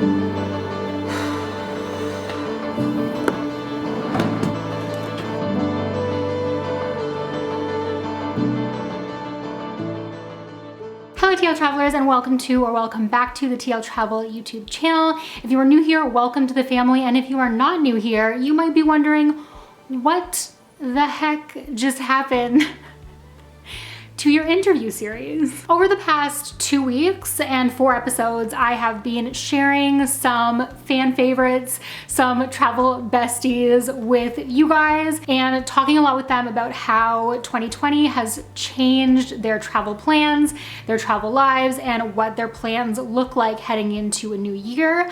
Hello TL Travelers, and welcome back to the TL Travel YouTube channel. If you are new here, welcome to the family, and if you are not new here, you might be wondering what the heck just happened to your interview series. Over the past 2 weeks and 4 episodes, I have been sharing some fan favorites, some travel besties with you guys, and talking a lot with them about how 2020 has changed their travel plans, their travel lives, and what their plans look like heading into a new year.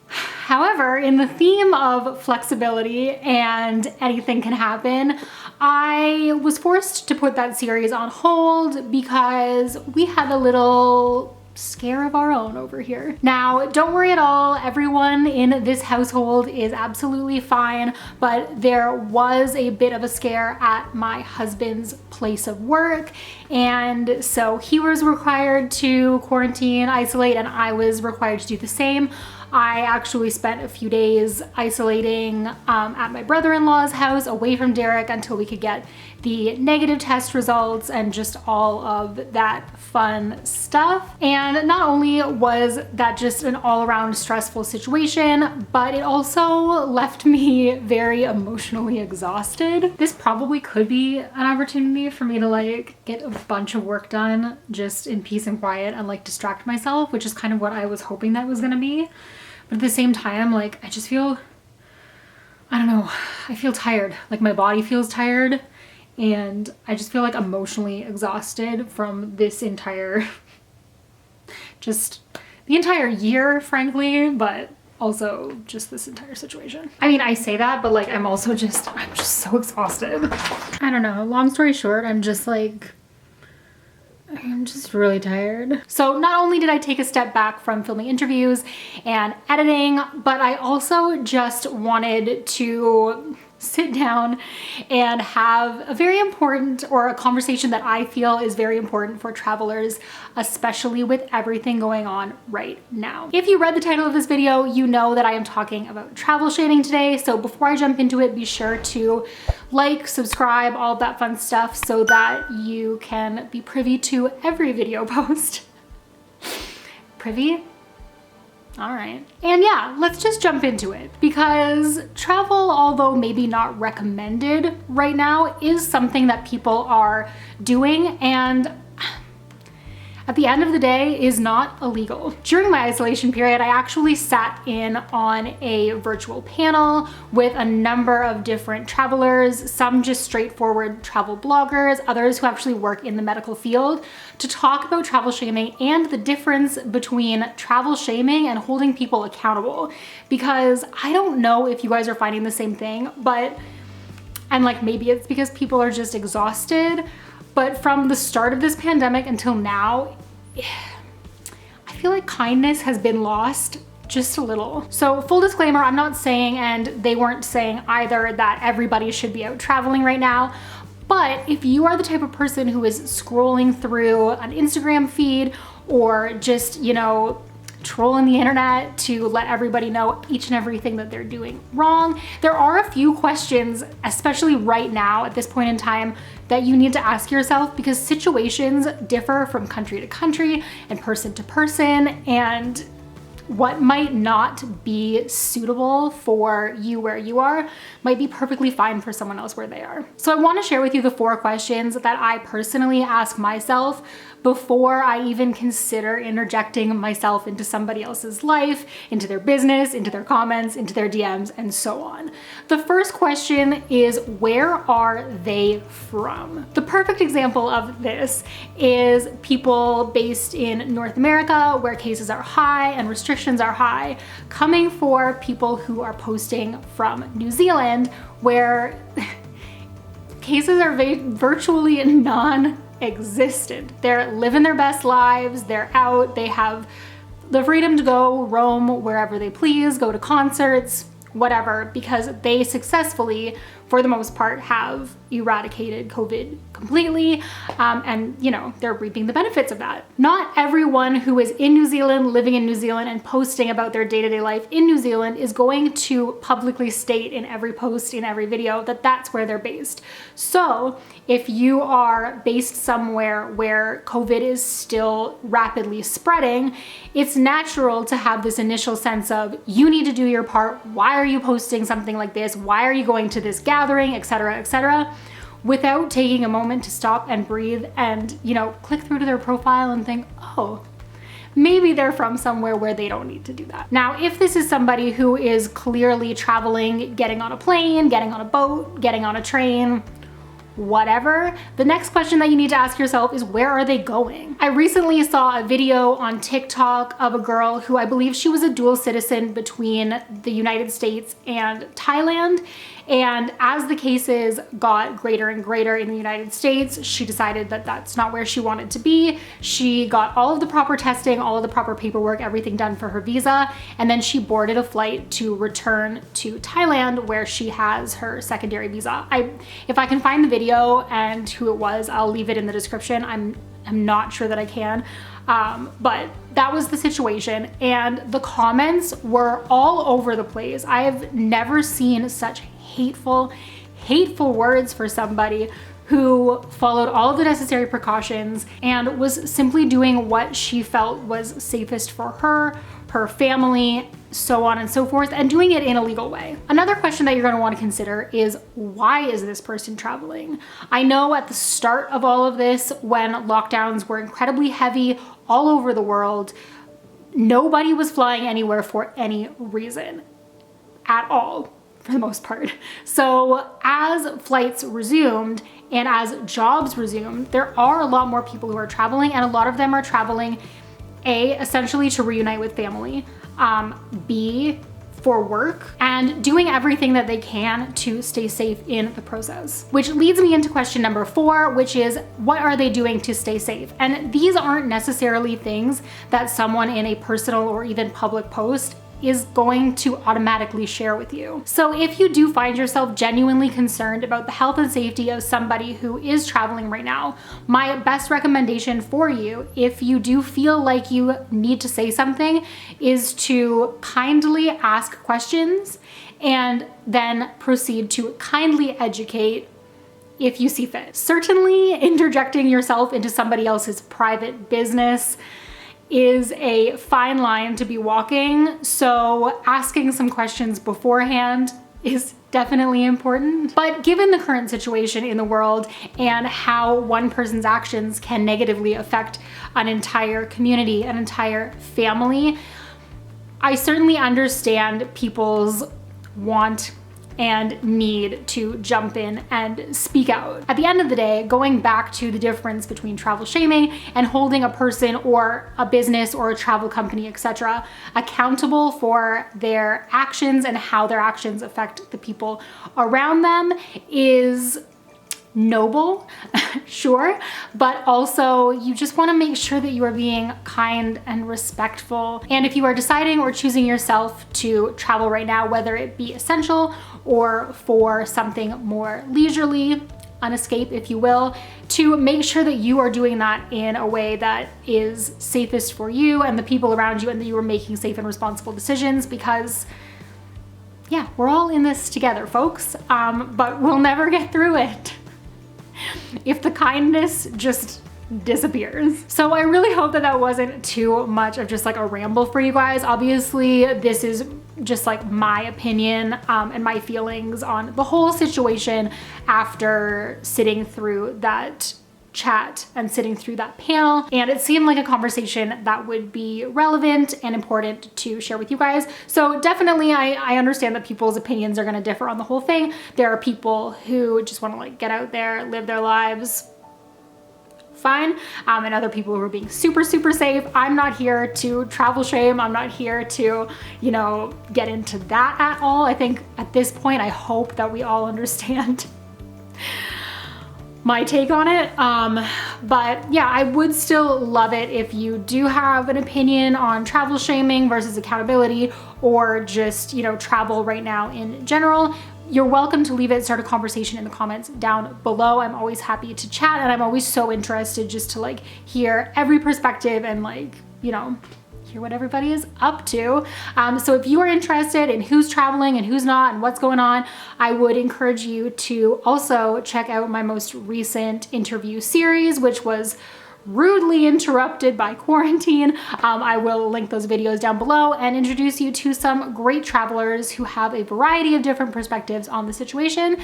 However, in the theme of flexibility and anything can happen, I was forced to put that series on hold because we had a little scare of our own over here. Now, don't worry at all, everyone in this household is absolutely fine, but there was a bit of a scare at my husband's place of work, and so he was required to quarantine, isolate, and I was required to do the same. I actually spent a few days isolating at my brother-in-law's house away from Derek until we could get the negative test results and just all of that fun stuff. And not only was that just an all-around stressful situation, but it also left me very emotionally exhausted. This probably could be an opportunity for me to like get a bunch of work done just in peace and quiet and like distract myself, which is kind of what I was hoping that was gonna be. But at the same time, like, I just feel, I don't know, I feel tired. Like my body feels tired, and I just feel like emotionally exhausted from this entire, just the entire year, frankly, but also just this entire situation. I mean, I say that, but like, I'm just so exhausted. I don't know, long story short, I'm just really tired. So not only did I take a step back from filming interviews and editing, but I also just wanted to sit down and have a very important, or a conversation that I feel is very important for travelers, especially with everything going on right now. If you read the title of this video, you know that I am talking about travel shaming today. So before I jump into it, be sure to like, subscribe, all of that fun stuff so that you can be privy to every video post. Privy? All right. And yeah, let's just jump into it, because travel, although maybe not recommended right now, is something that people are doing, and at the end of the day is not illegal. During my isolation period, I actually sat in on a virtual panel with a number of different travelers, some just straightforward travel bloggers, others who actually work in the medical field, to talk about travel shaming and the difference between travel shaming and holding people accountable. Because I don't know if you guys are finding the same thing, and like maybe it's because people are just exhausted, but from the start of this pandemic until now, I feel like kindness has been lost just a little. So full disclaimer, I'm not saying, and they weren't saying either, that everybody should be out traveling right now. But if you are the type of person who is scrolling through an Instagram feed or just, you know, trolling the internet to let everybody know each and everything that they're doing wrong, there are a few questions, especially right now at this point in time, that you need to ask yourself, because situations differ from country to country and person to person, and what might not be suitable for you where you are might be perfectly fine for someone else where they are. So I want to share with you the 4 questions that I personally ask myself before I even consider interjecting myself into somebody else's life, into their business, into their comments, into their DMs, and so on. The first question is, where are they from? The perfect example of this is people based in North America, where cases are high and restrictions are high, coming for people who are posting from New Zealand, where cases are virtually non-existent. They're living their best lives, they're out, they have the freedom to go roam wherever they please, go to concerts, whatever, because they successfully, for the most part, have eradicated COVID completely, and you know, they're reaping the benefits of that. Not everyone who is in New Zealand, living in New Zealand, and posting about their day-to-day life in New Zealand is going to publicly state in every post, in every video, that that's where they're based. So if you are based somewhere where COVID is still rapidly spreading, it's natural to have this initial sense of, you need to do your part. Why are you posting something like this? Why are you going to this gathering, etc., etc., without taking a moment to stop and breathe and, you know, click through to their profile and think, oh, maybe they're from somewhere where they don't need to do that. Now, if this is somebody who is clearly traveling, getting on a plane, getting on a boat, getting on a train, whatever, the next question that you need to ask yourself is, where are they going? I recently saw a video on TikTok of a girl who, I believe she was a dual citizen between the United States and Thailand. And as the cases got greater and greater in the United States, she decided that that's not where she wanted to be. She got all of the proper testing, all of the proper paperwork, everything done for her visa, and then she boarded a flight to return to Thailand, where she has her secondary visa. If I can find the video and who it was, I'll leave it in the description. I'm not sure that I can. But that was the situation, and the comments were all over the place. I have never seen such hateful words for somebody who followed all of the necessary precautions and was simply doing what she felt was safest for her, her family, so on and so forth, and doing it in a legal way. Another question that you're going to want to consider is, why is this person traveling? I know at the start of all of this, when lockdowns were incredibly heavy all over the world, nobody was flying anywhere for any reason at all, for the most part. So as flights resumed and as jobs resumed, there are a lot more people who are traveling, and a lot of them are traveling, A, essentially to reunite with family, B, for work, and doing everything that they can to stay safe in the process. Which leads me into question number 4, which is, what are they doing to stay safe? And these aren't necessarily things that someone in a personal or even public post is going to automatically share with you. So if you do find yourself genuinely concerned about the health and safety of somebody who is traveling right now, my best recommendation for you, if you do feel like you need to say something, is to kindly ask questions and then proceed to kindly educate if you see fit. Certainly interjecting yourself into somebody else's private business is a fine line to be walking, so asking some questions beforehand is definitely important. But given the current situation in the world and how one person's actions can negatively affect an entire community, an entire family, I certainly understand people's want and need to jump in and speak out. At the end of the day, going back to the difference between travel shaming and holding a person or a business or a travel company, etc., accountable for their actions and how their actions affect the people around them is noble, sure, but also you just want to make sure that you are being kind and respectful. And if you are deciding or choosing yourself to travel right now, whether it be essential or for something more leisurely, an escape, if you will, to make sure that you are doing that in a way that is safest for you and the people around you, and that you are making safe and responsible decisions, because yeah, we're all in this together, folks, but we'll never get through it if the kindness just disappears. So I really hope that that wasn't too much of just like a ramble for you guys. Obviously, this is just like my opinion and my feelings on the whole situation after sitting through that chat and sitting through that panel, and it seemed like a conversation that would be relevant and important to share with you guys. So definitely I understand that people's opinions are going to differ on the whole thing. There are people who just want to like get out there, live their lives, fine, and other people who are being super safe. I'm not here to travel shame. I'm not here to, you know, get into that at all. I think at this point, I hope that we all understand my take on it. But yeah, I would still love it if you do have an opinion on travel shaming versus accountability, or just, you know, travel right now in general. you're welcome to leave it, start a conversation in the comments down below. I'm always happy to chat, and I'm always so interested just to like hear every perspective and like, you know, hear what everybody is up to. So if you are interested in who's traveling and who's not and what's going on, I would encourage you to also check out my most recent interview series, which was rudely interrupted by quarantine. I will link those videos down below and introduce you to some great travelers who have a variety of different perspectives on the situation,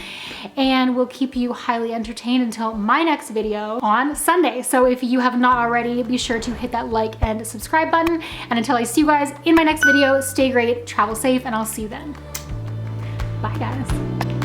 and will keep you highly entertained until my next video on Sunday. So if you have not already, be sure to hit that like and subscribe button. And until I see you guys in my next video, stay great, travel safe, and I'll see you then. Bye guys.